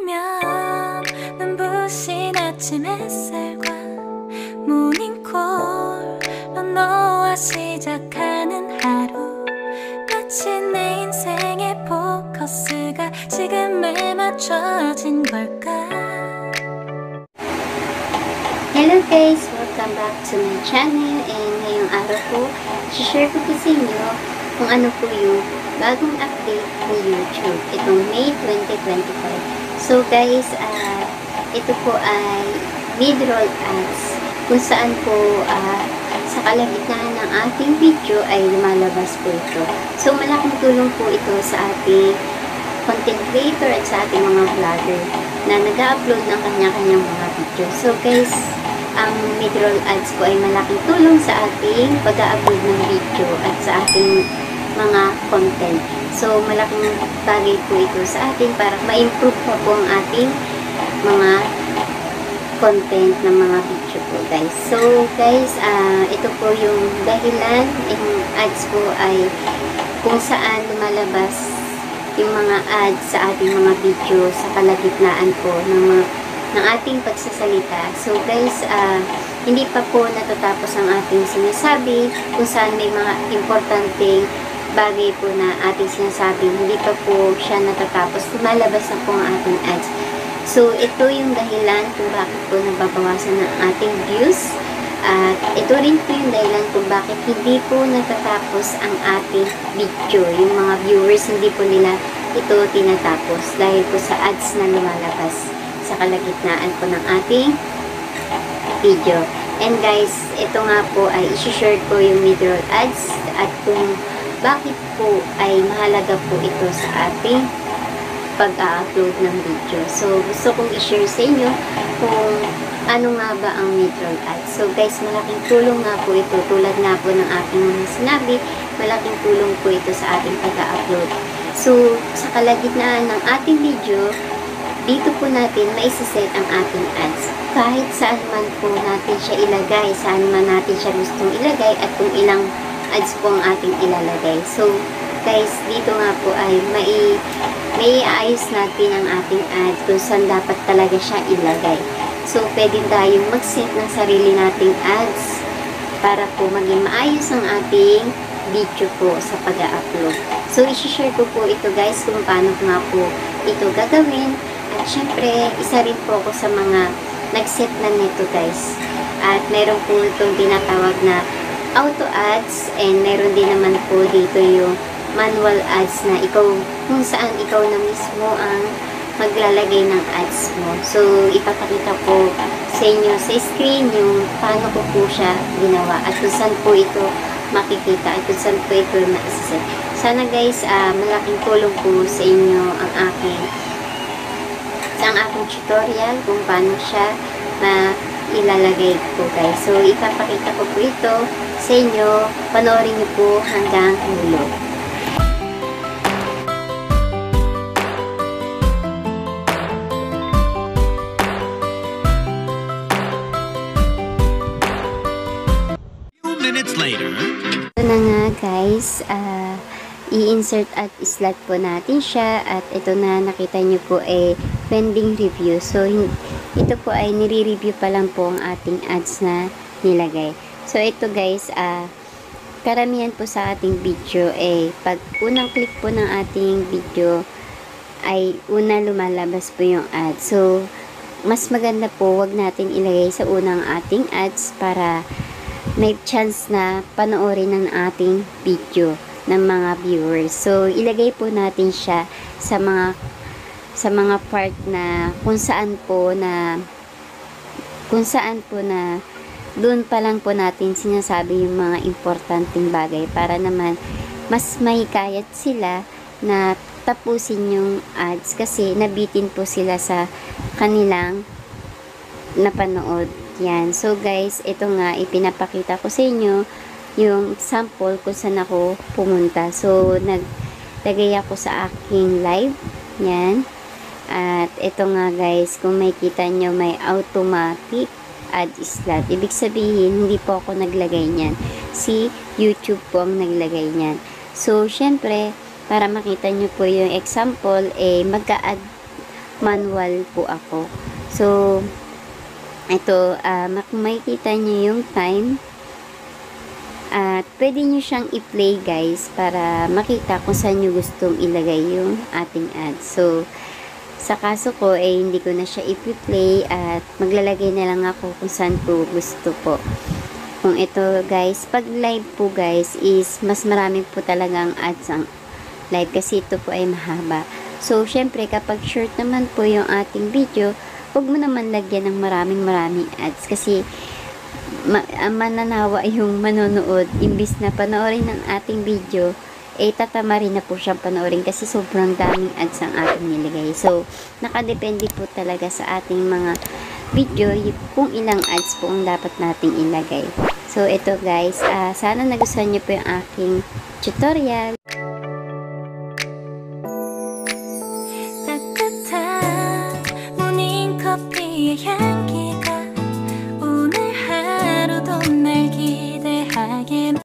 아니면 눈부신 아침 햇살과 모닝콜로 너와 시작하는 하루, 마치 내 인생의 포커스가 지금에 맞춰진 걸까. Hello guys! Welcome back to my channel, and ngayong araw po, share ko sa inyo kung ano po yung bagong update ni YouTube itong May 2025. So guys, ito po ay mid-roll ads kung saan po sa kalagitnaan ng ating video ay lumalabas po ito. So malaking tulong po ito sa ating content creator at sa ating mga vlogger na nag-upload ng kanya-kanyang mga video. So guys, ang mid-roll ads po ay malaking tulong sa ating pag-upload ng video at sa ating mga content. So malaking bagay po ito sa atin para ma-improve pa po ang ating mga content ng mga video po guys. So guys, ito po yung dahilan. Yung ads po ay kung saan lumalabas yung mga ads sa ating mga video sa kalagitnaan po ng ating pagsasalita. So guys, hindi pa po natatapos ang ating sinasabi kung saan may mga importanteng bagay po na ating sinasabi. Hindi pa po siya natatapos. Lumalabas na po ang ating ads. So ito yung dahilan kung bakit po nababawasan ng ating views. At ito rin po yung dahilan kung bakit hindi po natatapos ang ating video. Yung mga viewers, hindi po nila ito tinatapos dahil po sa ads na lumalabas sa kalagitnaan po ng ating video. And guys, ito nga po ay isi-share ko yung mid-roll ads at kung bakit po ay mahalaga po ito sa ating pag-upload ng video. So gusto kong i-share sa inyo kung ano nga ba ang mid-roll ads. So guys, malaking tulong nga po ito. Tulad nga po ng aking mga sinabi, malaking tulong po ito sa ating pag-upload. So sa kalagitnaan ng ating video, dito po natin maisiset ang ating ads. Kahit saan man po natin siya ilagay, saan man natin siya gustong ilagay, at kung ilang ads po ang ating ilalagay. So guys, dito nga po ay may aayos natin ang ating ads kung saan dapat talaga siya ilagay. So pwede tayong mag-set ng sarili nating ads para po maging maayos ang ating video po sa pag-upload. So isi-share ko po ito guys kung paano nga po ito gagawin. At syempre, isa rin po ako sa mga nag-set na nito guys. At meron po itong tinatawag na auto ads, and meron din naman po dito yung manual ads na kung saan ikaw na mismo ang maglalagay ng ads mo. So ipapakita ko sa inyo sa screen yung paano ko po siya ginawa at kung saan po ito makikita at kung saan po ito ma-set. Sana guys, malaking tulong po sa inyo ang aking tutorial kung paano siya ilalagay po guys. So ipapakita ko po ito sa inyo. Panoorin niyo po hanggang dulo. Ito na nga guys, i-insert at slot po natin siya, at ito na nakita nyo po ay pending review. So ito po ay nire-review pa lang po ang ating ads na nilagay. So ito guys, karamihan po sa ating video pag unang click po ng ating video ay una lumalabas po yung ad. So mas maganda po wag natin ilagay sa unang ating ads para may chance na panoorin ng ating video ng mga viewers. So ilagay po natin siya sa mga part na kung saan po na doon pa lang po natin sinasabi yung mga importanteng bagay para naman mas mahikayat sila na tapusin yung ads kasi nabitin po sila sa kanilang napanood. Yan. So guys, ito nga ipinapakita ko sa inyo yung sample kung saan ako pumunta. So naglagay ako sa aking live. Yan. At ito nga guys, kung makikita nyo may automatic ad slot. Ibig sabihin, hindi po ako naglagay niyan. Si YouTube po ang naglagay niyan. So syempre, para makita nyo po yung example, magka-add manual po ako. So, ito, makikita nyo yung time. At pwede nyo siyang i-play guys para makita kung saan nyo gustong ilagay yung ating ads. So, sa kaso ko, hindi ko na siya i-play at maglalagay na lang ako kung saan po gusto po. Kung ito guys, pag live po guys is mas marami po talagang ads ang live kasi ito po ay mahaba. So, syempre kapag short naman po yung ating video, huwag mo naman lagyan ng maraming ads kasi mananawa yung manonood imbis na panoorin ng ating video tatama rin na po siyang panoorin kasi sobrang daming ads ang ating nilagay. So nakadepende po talaga sa ating mga video kung ilang ads po ang dapat nating ilagay. So ito guys, sana nagustuhan niyo po yung aking tutorial. 따뜻한 모닝커피의 향